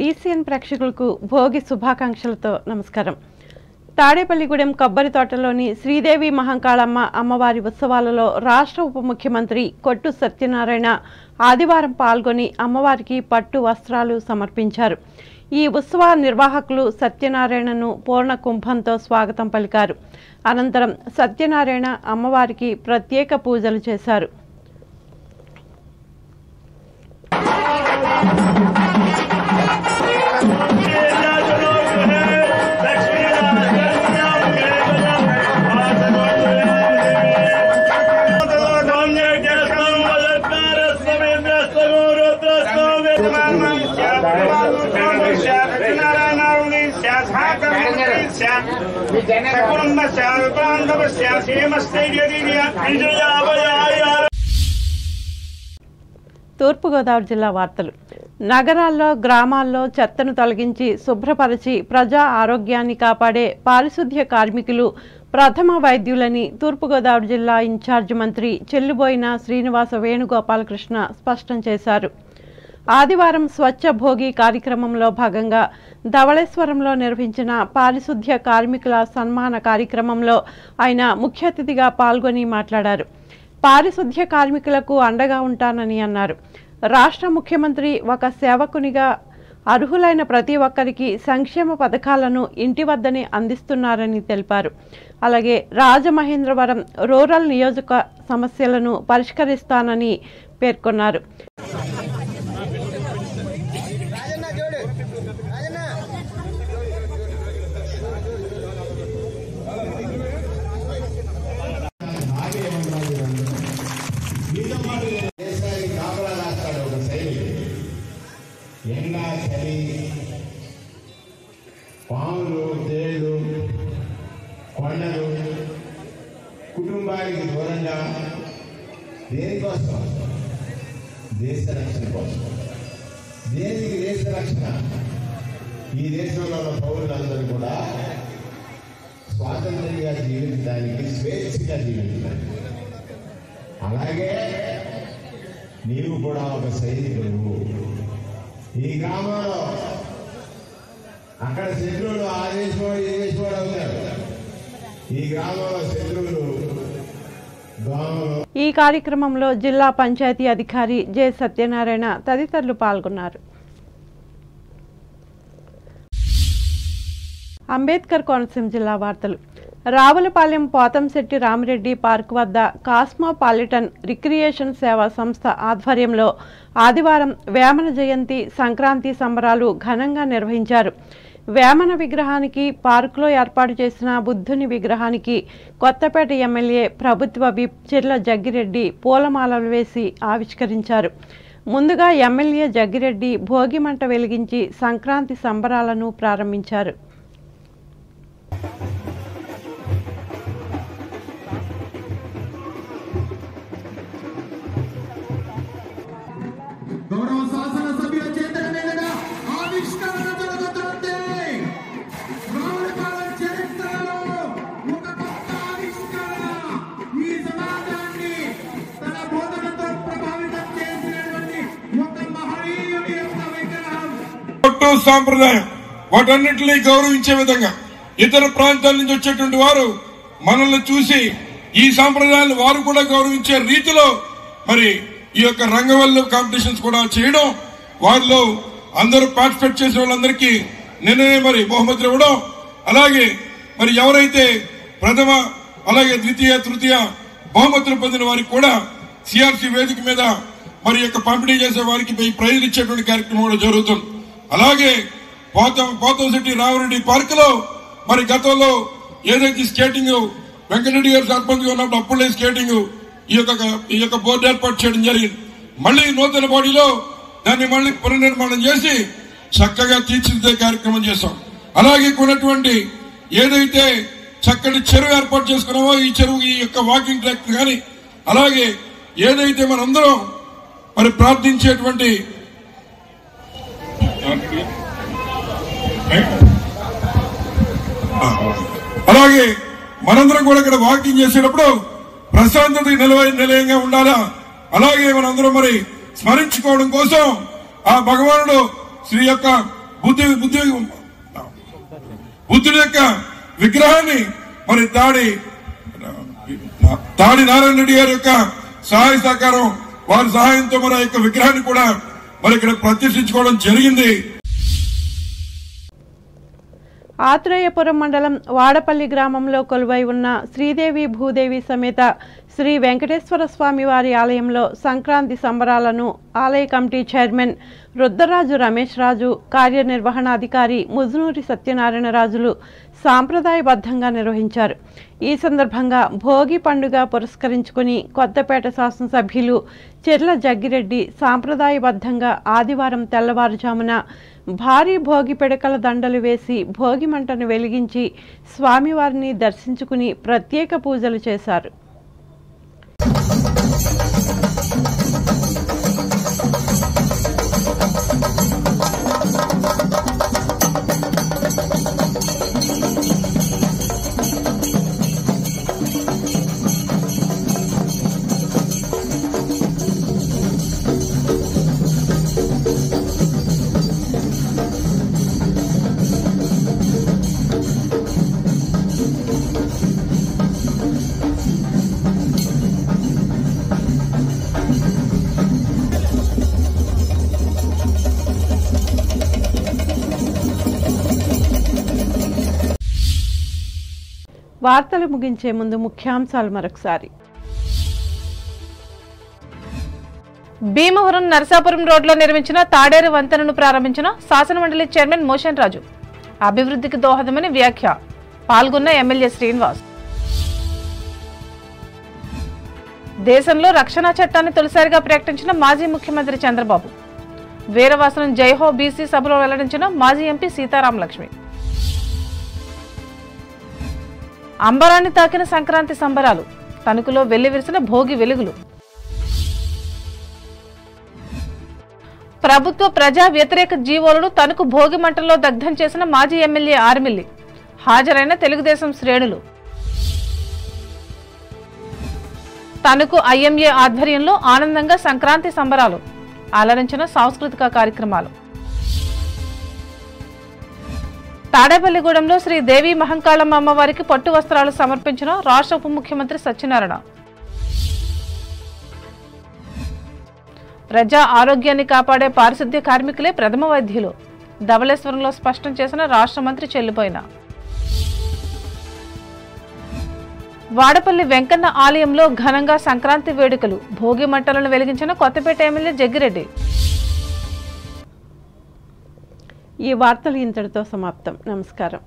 TCN ప్రేక్షకులకు భోగి శుభాకాంక్షలతో నమస్కారం. తాడేపల్లిగూడెం కొబ్బరి తోటలోని శ్రీదేవి మహంకాళమ్మ అమ్మవారి ఉత్సవాలలో రాష్ట్ర ఉప ముఖ్యమంత్రి కొట్టు సత్యనారాయణ ఆదివారం పాల్గొని అమ్మవారికి పట్టు వస్త్రాలు సమర్పించారు. ఈ ఉత్సవ నిర్వాహకులు సత్యనారాయణను పూర్ణ కుంభంతో స్వాగతం పలికారు. అనంతరం సత్యనారాయణ అమ్మవారికి ప్రత్యేక పూజలు చేశారు. తూర్పుగోదావరి జిల్లా వార్తలు. నగరాల్లో గ్రామాల్లో చెత్తను తొలగించి శుభ్రపరిచి ప్రజా ఆరోగ్యాన్ని కాపాడే పారిశుద్ధ్య కార్మికులు ప్రథమ వైద్యులని తూర్పుగోదావరి జిల్లా ఇన్ఛార్జ్ మంత్రి చెల్లుబోయిన శ్రీనివాస వేణుగోపాలకృష్ణ స్పష్టం చేశారు. ఆదివారం స్వచ్ఛ భోగి కార్యక్రమంలో భాగంగా ధవళేశ్వరంలో నిర్వహించిన పారిశుద్ధ్య కార్మికుల సన్మాన కార్యక్రమంలో ఆయన ముఖ్య అతిథిగా పాల్గొని మాట్లాడారు. పారిశుద్ధ్య కార్మికులకు అండగా ఉంటానని అన్నారు. రాష్ట్ర ముఖ్యమంత్రి ఒక సేవకునిగా అర్హులైన ప్రతి ఒక్కరికి సంక్షేమ పథకాలను ఇంటి వద్దనే అందిస్తున్నారని తెలిపారు. అలాగే రాజమహేంద్రవరం రూరల్ నియోజక సమస్యలను పరిష్కరిస్తానని పేర్కొన్నారు. ఎండా చలి పాములు తేళ్లు కొండలు కుటుంబానికి దూరంగా దేనికోసం? దేశ రక్షణ కోసం. దేనికి దేశ రక్షణ? ఈ దేశంలో ఉన్న పౌరులందరూ కూడా స్వాతంత్రంగా జీవించడానికి, స్వేచ్ఛగా జీవించడానికి. అలాగే నీవు కూడా ఒక సైనికుడు. ఈ గ్రామంలో అక్కడ శత్రువులు ఆ దేశం ఈ దేశం అవుతారు. ఈ గ్రామంలో శత్రువులు. ఈ కార్యక్రమంలో జిల్లా పంచాయతీ అధికారి జె సత్యనారాయణ తదితరులు పాల్గొన్నారు. అంబేద్కర్ కోనసీమ జిల్లా వార్తలు. రావులపాలెం పోతంశెట్టి రామిరెడ్డి పార్క్ వద్ద కాస్మోపాలిటన్ రిక్రియేషన్ సేవా సంస్థ ఆధ్వర్యంలో ఆదివారం వేమన జయంతి సంక్రాంతి సంబరాలు ఘనంగా నిర్వహించారు. వేమన విగ్రహానికి పార్కులో ఏర్పాటు చేసిన బుద్ధుని విగ్రహానికి కొత్తపేట ఎమ్మెల్యే ప్రభుత్వ విప్ చెర్ల జగ్గిరెడ్డి పూలమాలలు వేసి ఆవిష్కరించారు. ముందుగా ఎమ్మెల్యే జగ్గిరెడ్డి భోగిమంట వెలిగించి సంక్రాంతి సంబరాలను ప్రారంభించారు. సాంప్రదాయం వాటన్నిటినీ గౌరవించే విధంగా ఇతర ప్రాంతాల నుంచి వచ్చేటువంటి వారు మనల్ని చూసి ఈ సాంప్రదాయాలు వారు కూడా గౌరవించే రీతిలో మరి ఈ యొక్క రంగవల్లి కాంపిటీషన్స్ కూడా చేయడం, వారిలో అందరూ పార్టిసిపేట్ చేసే వాళ్ళందరికీ నిన్ననే మరి బహుమతులు ఇవ్వడం, అలాగే మరి ఎవరైతే ప్రథమ అలాగే ద్వితీయ తృతీయ బహుమతులు పొందిన వారికి కూడా సిఆర్సి వేదిక మీద మరి యొక్క పంపిణీ చేసే వారికి ప్రైజులు ఇచ్చేటువంటి కార్యక్రమం కూడా జరుగుతుంది. అలాగే పోతంశెట్టి రామిరెడ్డి పార్క్ లో మరి గతంలో ఏదైతే స్కేటింగ్ వెంకటరెడ్డి గారు సర్పంచ్ ఉన్నప్పుడు అప్పుడే స్కేటింగ్ ఈ యొక్క బోర్డు ఏర్పాటు చేయడం జరిగింది. మళ్లీ నూతన బాడీలో దాన్ని మళ్లీ పునర్నిర్మాణం చేసి చక్కగా తీర్చిదిద్దే కార్యక్రమం చేశాం. అలాగే కొన్నటువంటి ఏదైతే చక్కటి చెరువు ఏర్పాటు చేసుకున్నామో ఈ చెరువు ఈ యొక్క వాకింగ్ ట్రాక్ కానీ అలాగే ఏదైతే మనందరం మరి ప్రార్థించేటువంటి అలాగే మనందరం కూడా ఇక్కడ వాకింగ్ చేసేటప్పుడు ప్రశాంతత నిలయంగా ఉండాలా. అలాగే మనందరం మరి స్మరించుకోవడం కోసం ఆ భగవానుడు శ్రీ యొక్క బుద్ధుడి యొక్క విగ్రహాన్ని మరి తాడి నారాయణ రెడ్డి గారి యొక్క సహాయ సహకారం వారి సహాయంతో మన యొక్క విగ్రహాన్ని కూడా మరి ఇక్కడ ప్రతిష్ఠించుకోవడం జరిగింది. ఆత్రేయపురం మండలం వాడపల్లి గ్రామంలో కొలువై ఉన్న శ్రీదేవి భూదేవి సమేత శ్రీ వెంకటేశ్వర స్వామి వారి ఆలయంలో సంక్రాంతి సంబరాలను ఆలయ కమిటీ చైర్మన్ రుద్రరాజు రమేష్ రాజు, కార్యనిర్వహణాధికారి ముజనూరి సత్యనారాయణ రాజులు సాంప్రదాయబద్ధంగా నిర్వహించారు. ఈ సందర్భంగా భోగి పండుగ పురస్కరించుకుని కొత్తపేట శాసనసభ్యులు చెర్ల జగ్గిరెడ్డి సాంప్రదాయబద్ధంగా ఆదివారం తెల్లవారుజామున భారీ భోగి పిడకల దండలు వేసి భోగి మంటను వెలిగించి స్వామివారిని దర్శించుకుని ప్రత్యేక పూజలు చేశారు. వార్తలు ముగించే ముందు ముఖ్యాంశాలు మరొకసారి. భీమవరం నరసాపురం రోడ్లో నిర్మించిన తాడేరు వంతెనను ప్రారంభించిన శాసనమండలి చైర్మన్ మోషన్ రాజు. అభివృద్ధికి దోహదమని వ్యాఖ్య. పాల్గొన్న ఎమ్మెల్యే శ్రీనివాస్. దేశంలో రక్షణ చట్టాన్ని తొలిసారిగా ప్రకటించిన మాజీ ముఖ్యమంత్రి చంద్రబాబు. వీరవాసనం జైహో బీసీ సభలో వెల్లడించిన మాజీ ఎంపీ సీతారాం లక్ష్మి. అంబరాన్ని తాకిన సంక్రాంతి సంబరాలు. తణుకులో వెల్లివిరిసిన భోగి వెలుగులు. ప్రభుత్వ ప్రజా వ్యతిరేక జీవోలను తణుకు భోగి మంటల్లో దగ్ధం చేసిన మాజీ ఎమ్మెల్యే ఆర్మిల్లి. హాజరైన తెలుగుదేశం శ్రేణులు. తణుకు ఐఎంఏ ఆధ్వర్యంలో ఆనందంగా సంక్రాంతి సంబరాలు. అలరించిన సాంస్కృతిక కార్యక్రమాలు. తాడేపల్లిగూడెంలో శ్రీ దేవి మహంకాళమ్మ అమ్మవారికి పట్టు వస్త్రాలు సమర్పించిన రాష్ట్ర ఉప ముఖ్యమంత్రి సత్యనారాయణ. ప్రజా ఆరోగ్యాన్ని కాపాడే పారిశుద్ధ్య కార్మికులే ప్రథమ వైద్యులు. ధవళేశ్వరంలో స్పష్టం చేసిన రాష్ట్ర మంత్రి చెల్లిపోయిన. వాడపల్లి వెంకన్న ఆలయంలో ఘనంగా సంక్రాంతి వేడుకలు. భోగి మంటలను వెలిగించిన కొత్తపేట ఎమ్మెల్యే జగ్గిరెడ్డి. ఈ వార్తలు ఇంతటితో సమాప్తం. నమస్కారం.